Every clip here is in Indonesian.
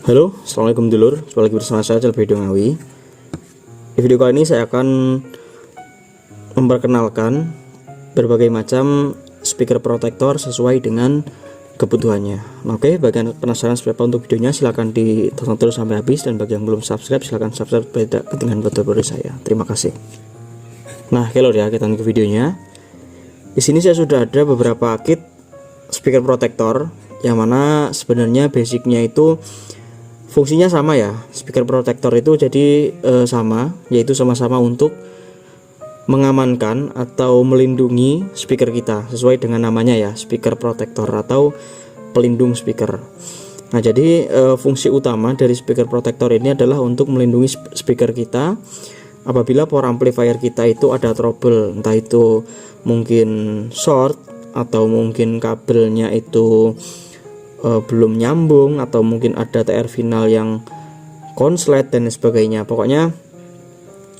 Halo, assalamualaikum dulur. Jumpa lagi bersama saya Celbedo Ngawi. Di video kali ini saya akan memperkenalkan berbagai macam speaker protektor sesuai dengan kebutuhannya. Oke, bagi yang penasaran seperti apa untuk videonya, silahkan ditonton terus sampai habis, dan bagi yang belum subscribe silahkan subscribe supaya tidak ketinggalan video saya. Terima kasih. Nah, oke ya, kita lanjut ke videonya. Di sini saya sudah ada beberapa kit speaker protektor yang mana sebenarnya basicnya itu fungsinya sama ya. Speaker protektor itu jadi sama, yaitu sama-sama untuk mengamankan atau melindungi speaker kita sesuai dengan namanya ya, speaker protektor atau pelindung speaker. Nah, jadi fungsi utama dari speaker protektor ini adalah untuk melindungi speaker kita apabila power amplifier kita itu ada trouble, entah itu mungkin short atau mungkin kabelnya itu belum nyambung, atau mungkin ada TR final yang konslet dan sebagainya. Pokoknya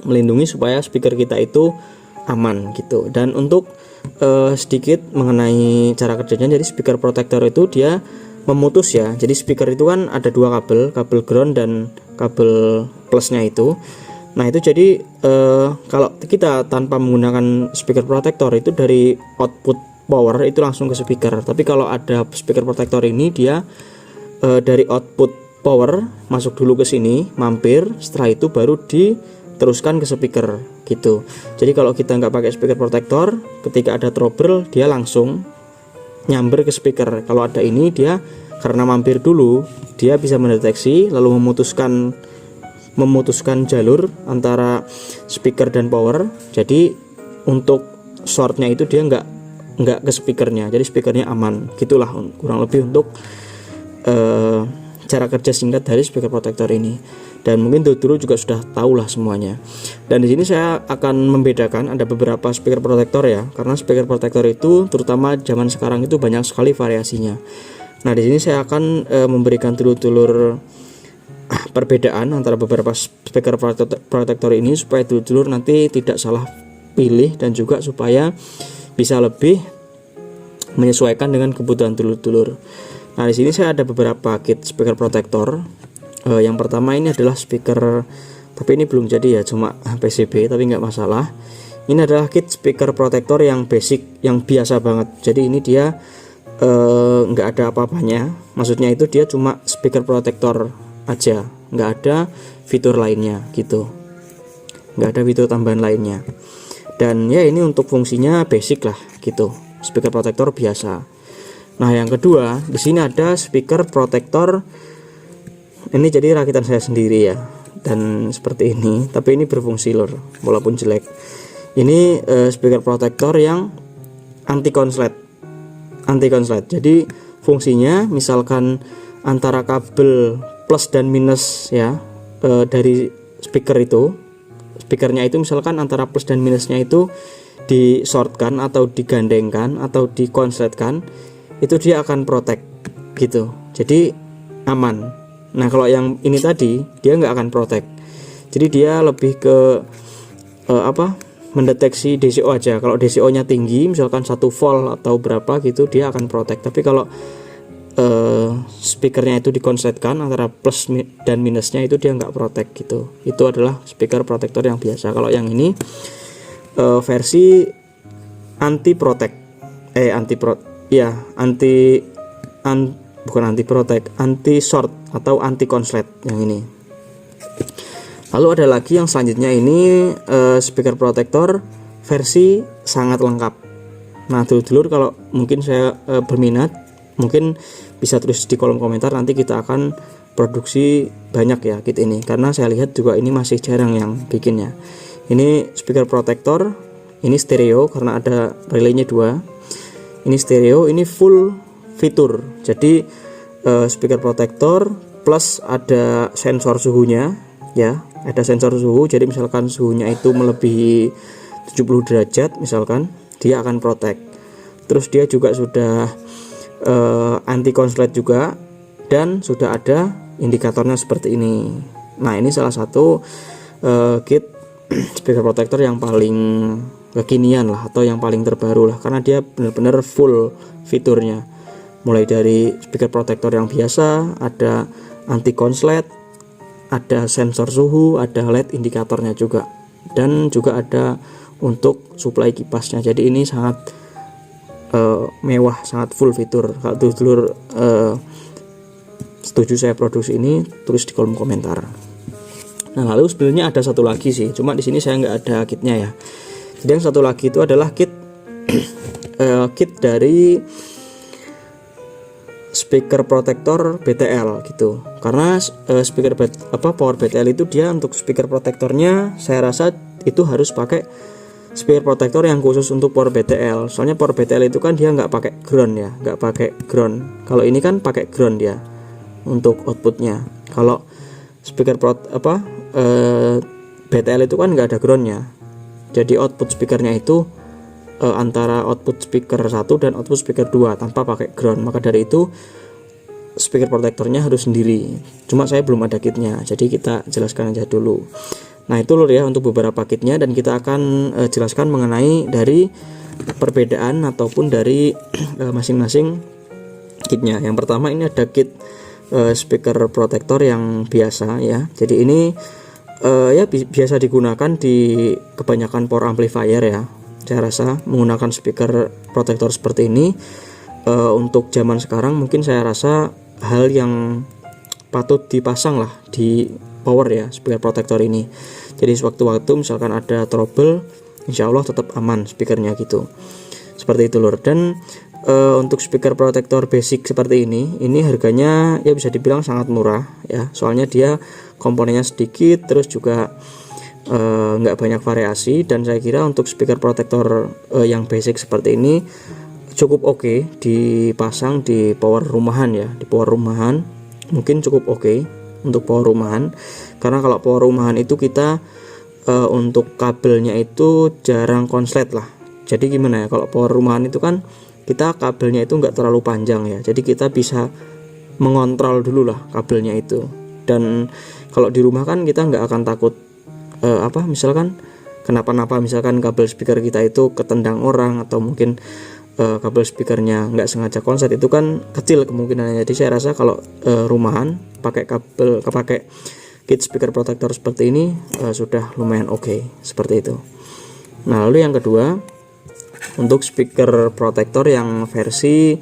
melindungi supaya speaker kita itu aman gitu. Dan untuk sedikit mengenai cara kerjanya, jadi speaker protektor itu dia memutus ya. Jadi speaker itu kan ada dua kabel ground dan kabel plusnya itu. Nah, itu jadi kalau kita tanpa menggunakan speaker protektor itu dari output power itu langsung ke speaker. Tapi kalau ada speaker protektor ini dia dari output power masuk dulu ke sini, mampir, setelah itu baru diteruskan ke speaker gitu. Jadi kalau kita nggak pakai speaker protektor, ketika ada trouble dia langsung nyamber ke speaker. Kalau ada ini dia karena mampir dulu, dia bisa mendeteksi lalu memutuskan jalur antara speaker dan power. Jadi untuk shortnya itu dia nggak ke speakernya, jadi speakernya aman. Gitulah kurang lebih untuk cara kerja singkat dari speaker protektor ini. Dan mungkin dulu juga sudah tahu lah semuanya. Dan di sini saya akan membedakan ada beberapa speaker protektor ya, karena speaker protektor itu terutama zaman sekarang itu banyak sekali variasinya. Nah, di sini saya akan memberikan dulur-dulur perbedaan antara beberapa speaker protektor ini supaya dulur-dulur nanti tidak salah pilih, dan juga supaya bisa lebih menyesuaikan dengan kebutuhan dulur-dulur. Nah, di sini saya ada beberapa kit speaker protektor. Yang pertama ini adalah speaker, tapi ini belum jadi ya, cuma PCB, tapi nggak masalah. Ini adalah kit speaker protektor yang basic, yang biasa banget. Jadi ini dia nggak ada apa-apanya. Maksudnya itu dia cuma speaker protektor aja, nggak ada fitur lainnya gitu, nggak ada fitur tambahan lainnya. Dan ya ini untuk fungsinya basic lah gitu, speaker protektor biasa. Nah, yang kedua di sini ada speaker protektor. Ini jadi rakitan saya sendiri ya, dan seperti ini, tapi ini berfungsi lor, walaupun jelek. Ini speaker protektor yang anti konslet. Jadi fungsinya misalkan antara kabel plus dan minus ya dari speaker itu, speakernya itu misalkan antara plus dan minusnya itu di-shortkan atau digandengkan atau dikonsletkan, itu dia akan protect gitu, jadi aman. Nah, kalau yang ini tadi dia nggak akan protect, jadi dia lebih ke mendeteksi DCO aja. Kalau DCO nya tinggi misalkan 1 volt atau berapa gitu, dia akan protect. Tapi kalau speakernya itu dikonsletkan antara plus dan minusnya, itu dia nggak protect gitu. Itu adalah speaker protektor yang biasa. Kalau yang ini versi anti protect, bukan anti protect, anti short atau anti konslet yang ini. Lalu ada lagi yang selanjutnya ini speaker protektor versi sangat lengkap. Nah, dulur-dulur kalau mungkin saya berminat, mungkin bisa tulis di kolom komentar, nanti kita akan produksi banyak ya kit ini, karena saya lihat juga ini masih jarang yang bikinnya. Ini speaker protektor, ini stereo karena ada relaynya 2. Ini stereo, ini full fitur. Jadi speaker protektor plus ada sensor suhunya ya, ada sensor suhu. Jadi misalkan suhunya itu melebihi 70 derajat misalkan, dia akan protect. Terus dia juga sudah anti konslet juga, dan sudah ada indikatornya seperti ini. Nah, ini salah satu kit speaker protektor yang paling kekinian lah, atau yang paling terbaru lah, karena dia benar-benar full fiturnya. mulai dari speaker protektor yang biasa, ada anti konslet, ada sensor suhu, ada LED indikatornya juga, dan juga ada untuk suplai kipasnya. Jadi ini sangat mewah, sangat full fitur. Kalau dulur setuju saya produksi ini, tulis di kolom komentar. Nah, lalu sebenarnya ada satu lagi sih, cuma di sini saya nggak ada kitnya ya. Jadi yang satu lagi itu adalah kit kit dari speaker protektor BTL gitu. Karena speaker power BTL itu dia untuk speaker protektornya saya rasa itu harus pakai speaker protektor yang khusus untuk power BTL. Soalnya power BTL itu kan dia nggak pakai ground ya, nggak pakai ground. Kalau ini kan pakai ground dia untuk outputnya. Kalau speaker BTL itu kan nggak ada groundnya. Jadi output speakernya itu antara output speaker 1 dan output speaker 2 tanpa pakai ground. Maka dari itu speaker protektornya harus sendiri. Cuma saya belum ada kitnya, jadi kita jelaskan aja dulu. Nah, itu lur ya untuk beberapa kitnya, dan kita akan jelaskan mengenai dari perbedaan ataupun dari masing-masing kitnya. Yang pertama ini ada kit speaker protektor yang biasa ya. Jadi ini ya biasa digunakan di kebanyakan power amplifier ya. Saya rasa menggunakan speaker protektor seperti ini untuk zaman sekarang mungkin saya rasa hal yang patut dipasang lah di power ya, speaker protektor ini. Jadi sewaktu-waktu misalkan ada trouble, insya Allah tetap aman speakernya gitu. Seperti itu lur. Dan untuk speaker protektor basic seperti ini harganya ya bisa dibilang sangat murah ya. Soalnya dia komponennya sedikit, terus juga nggak banyak variasi, dan saya kira untuk speaker protektor yang basic seperti ini cukup oke dipasang di power rumahan ya. Di power rumahan mungkin cukup oke untuk power rumahan, karena kalau power rumahan itu kita untuk kabelnya itu jarang konslet lah. Jadi gimana ya, kalau power rumahan itu kan kita kabelnya itu nggak terlalu panjang ya, jadi kita bisa mengontrol dulu lah kabelnya itu. Dan kalau di rumah kan kita nggak akan takut misalkan kenapa-napa, misalkan kabel speaker kita itu ketendang orang, atau mungkin kabel speakernya nggak sengaja konslet, itu kan kecil kemungkinannya. Jadi saya rasa kalau rumahan pakai kit speaker protektor seperti ini sudah lumayan oke, seperti itu. Nah, lalu yang kedua untuk speaker protektor yang versi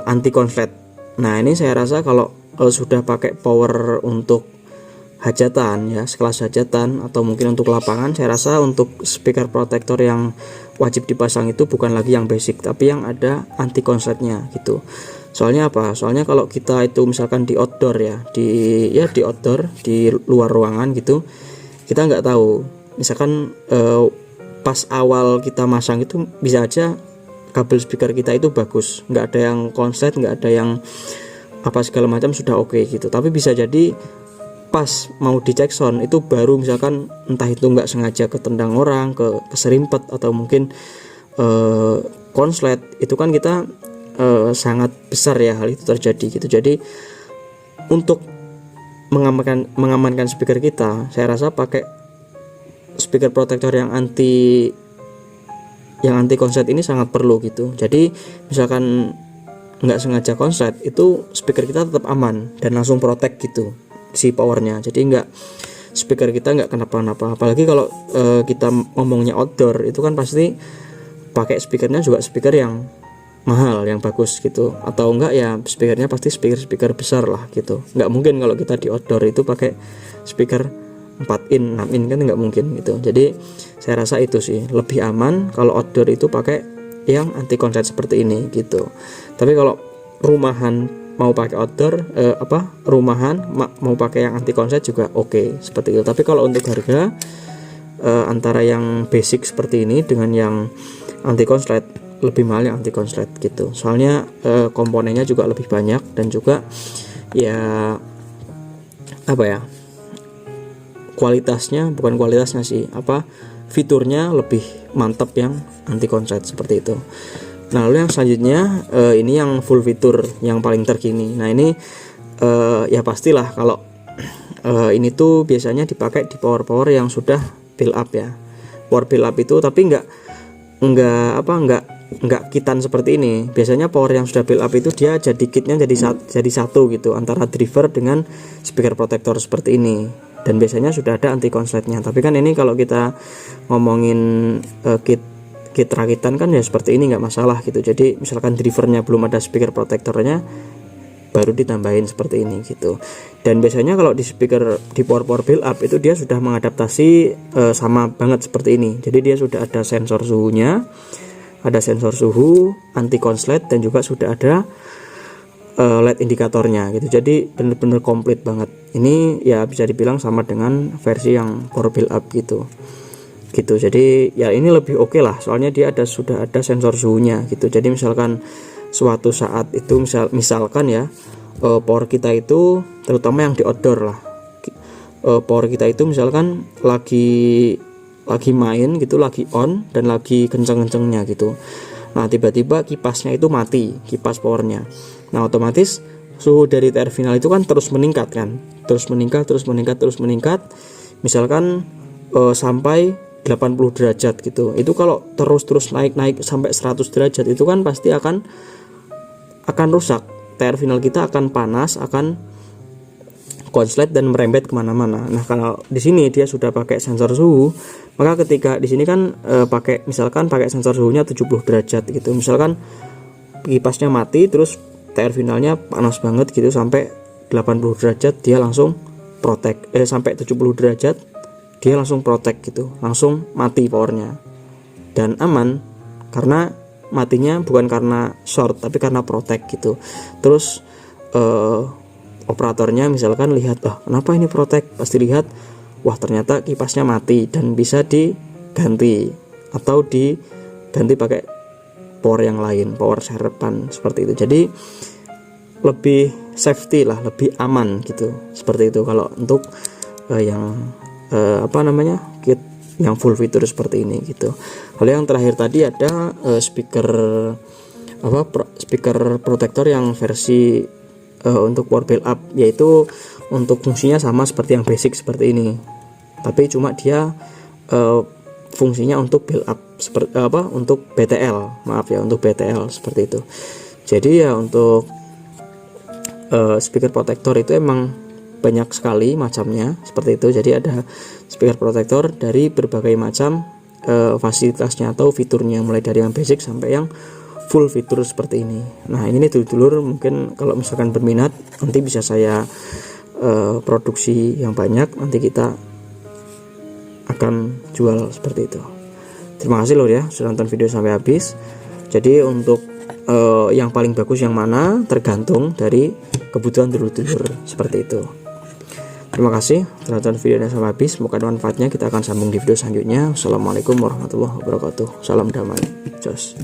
anti konslet. Nah, ini saya rasa kalau sudah pakai power untuk hajatan ya, sekelas hajatan atau mungkin untuk lapangan, saya rasa untuk speaker protektor yang wajib dipasang itu bukan lagi yang basic, tapi yang ada anti konsletnya gitu. Soalnya apa? Soalnya kalau kita itu misalkan di outdoor ya, di outdoor, di luar ruangan gitu, kita nggak tahu. Misalkan pas awal kita masang itu bisa aja kabel speaker kita itu bagus, nggak ada yang konslet, nggak ada yang apa segala macam, sudah oke gitu. Tapi bisa jadi pas mau dicek sound itu baru misalkan entah itu nggak sengaja ketendang orang, keserimpet, atau mungkin konslet, itu kan kita sangat besar ya hal itu terjadi gitu. Jadi untuk mengamankan speaker kita, saya rasa pakai speaker protektor yang anti konslet ini sangat perlu gitu. Jadi misalkan nggak sengaja konslet, itu speaker kita tetap aman dan langsung protect gitu si powernya. Jadi speaker kita nggak kenapa-napa. Apalagi kalau kita ngomongnya outdoor, itu kan pasti pakai speakernya juga speaker yang mahal, yang bagus gitu. Atau enggak ya speakernya pasti speaker besar lah gitu. Nggak mungkin kalau kita di outdoor itu pakai speaker 4 in 6 in, kan nggak mungkin gitu. Jadi saya rasa itu sih lebih aman kalau outdoor itu pakai yang anti konslet seperti ini gitu. Tapi kalau rumahan mau pakai outdoor rumahan mau pakai yang anti konslet juga oke, seperti itu. Tapi kalau untuk harga antara yang basic seperti ini dengan yang anti konslet, lebih mahal yang anti konslet gitu. Soalnya komponennya juga lebih banyak, dan juga ya fiturnya lebih mantap yang anti konslet seperti itu. Nah, lalu yang selanjutnya ini yang full fitur yang paling terkini. Nah, ini ya pastilah kalau ini tuh biasanya dipakai di power yang sudah build up ya. Power build up itu tapi nggak nggak kitan seperti ini. Biasanya power yang sudah build up itu dia jadi kitnya jadi satu gitu antara driver dengan speaker protector seperti ini, dan biasanya sudah ada anti konsletnya. Tapi kan ini kalau kita ngomongin kit rakitan kan ya seperti ini, nggak masalah gitu. Jadi misalkan drivernya belum ada speaker protectornya, baru ditambahin seperti ini gitu. Dan biasanya kalau di speaker di power build up itu dia sudah mengadaptasi sama banget seperti ini. Jadi dia sudah ada sensor suhunya, ada sensor suhu, anti konslet, dan juga sudah ada LED indikatornya gitu. Jadi bener-bener komplit banget. Ini ya bisa dibilang sama dengan versi yang power build up gitu. Jadi ya ini lebih oke lah, soalnya dia sudah ada sensor suhunya gitu. Jadi misalkan suatu saat itu misalkan ya power kita itu, terutama yang di outdoor lah, power kita itu misalkan lagi main gitu, lagi on dan lagi kenceng-kencengnya gitu. Nah tiba-tiba kipasnya itu mati, kipas powernya. Nah otomatis suhu dari TR final itu kan terus meningkat kan, terus meningkat. Misalkan sampai 80 derajat gitu. Itu kalau terus naik sampai 100 derajat itu kan pasti akan rusak. TR final kita akan panas, akan konslet dan merembet kemana-mana. Nah kalau di sini dia sudah pakai sensor suhu, maka ketika di sini kan misalkan pakai sensor suhunya 70 derajat gitu. Misalkan kipasnya mati, terus TR finalnya panas banget gitu sampai 80 derajat, dia langsung protect. Sampai 70 derajat dia langsung protect gitu, langsung mati powernya dan aman, karena matinya bukan karena short tapi karena protect gitu. Terus operatornya misalkan lihat, kenapa ini protect, pasti lihat, wah ternyata kipasnya mati dan bisa diganti atau diganti pakai power yang lain, power serpan seperti itu. Jadi lebih safety lah, lebih aman gitu, seperti itu kalau untuk yang kit yang full fitur seperti ini gitu. Lalu yang terakhir tadi ada speaker protector yang versi untuk power build up, yaitu untuk fungsinya sama seperti yang basic seperti ini, tapi cuma dia fungsinya untuk build up untuk BTL, untuk BTL seperti itu. Jadi ya untuk speaker protector itu emang banyak sekali macamnya seperti itu. Jadi ada speaker protector dari berbagai macam fasilitasnya atau fiturnya, mulai dari yang basic sampai yang full fitur seperti ini. Nah ini dulur-dulur mungkin kalau misalkan berminat nanti bisa saya produksi yang banyak, nanti kita akan jual seperti itu. Terima kasih lor ya sudah nonton video sampai habis. Jadi untuk yang paling bagus yang mana tergantung dari kebutuhan dulur-dulur seperti itu. Terima kasih telah nonton videonya sampai habis. Semoga ada manfaatnya. Kita akan sambung di video selanjutnya. Wassalamualaikum warahmatullahi wabarakatuh. Salam damai. Jos.